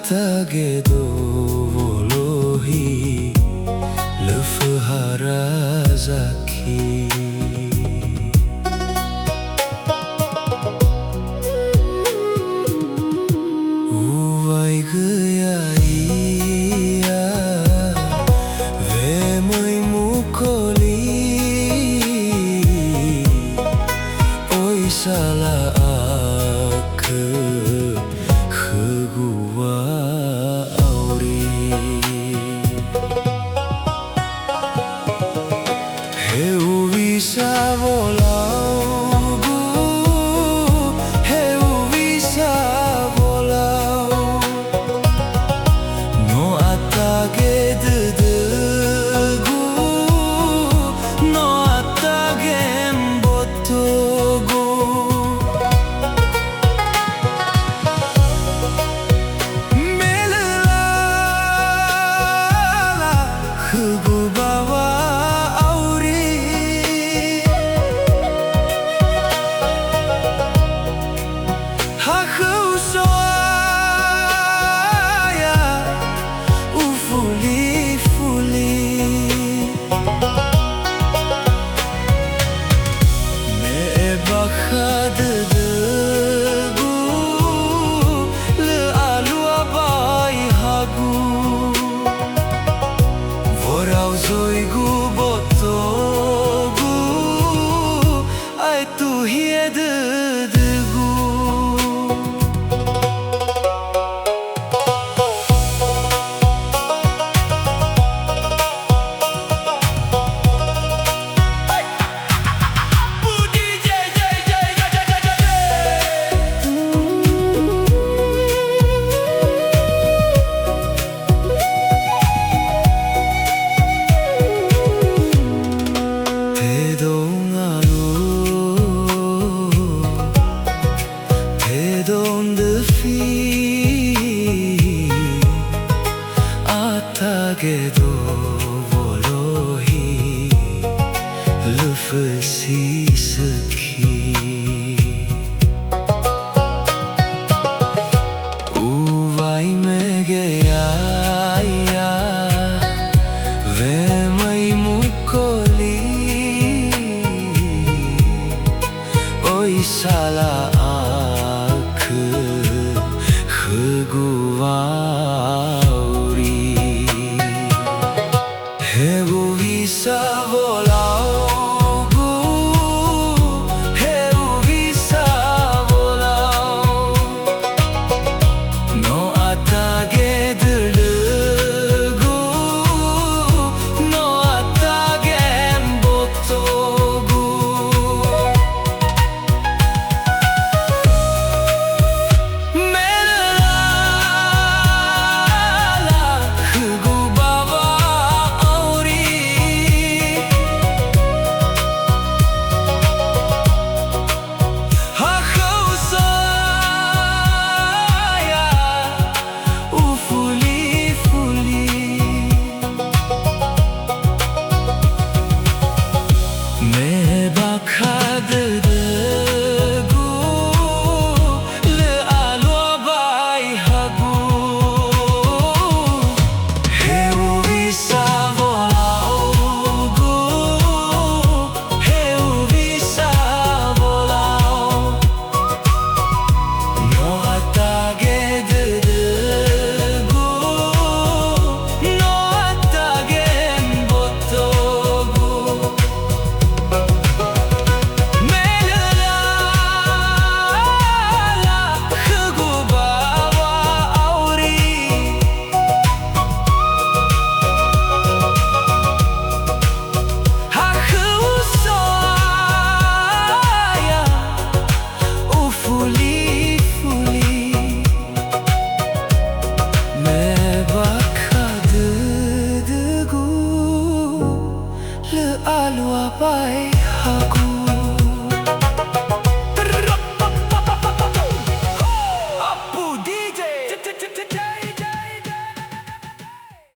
Atagedo Volohi Lefharazaki Uvai gaya Vemai mukoli Oi salah Eu bisa volau gu, eu bisa volau. No atage dedegu, no atage mbotogu. Melala hugu bawa Zoigu botogu ai tu hiedegu Atagedo Volohi Lefharazaki Uvai megaya Vemai mukoli Oi salah Eu bisa volau gu, eu bisa volau. No atage dedegu, no atage mbotogu. Melala hugu bawa Le alwa bai aku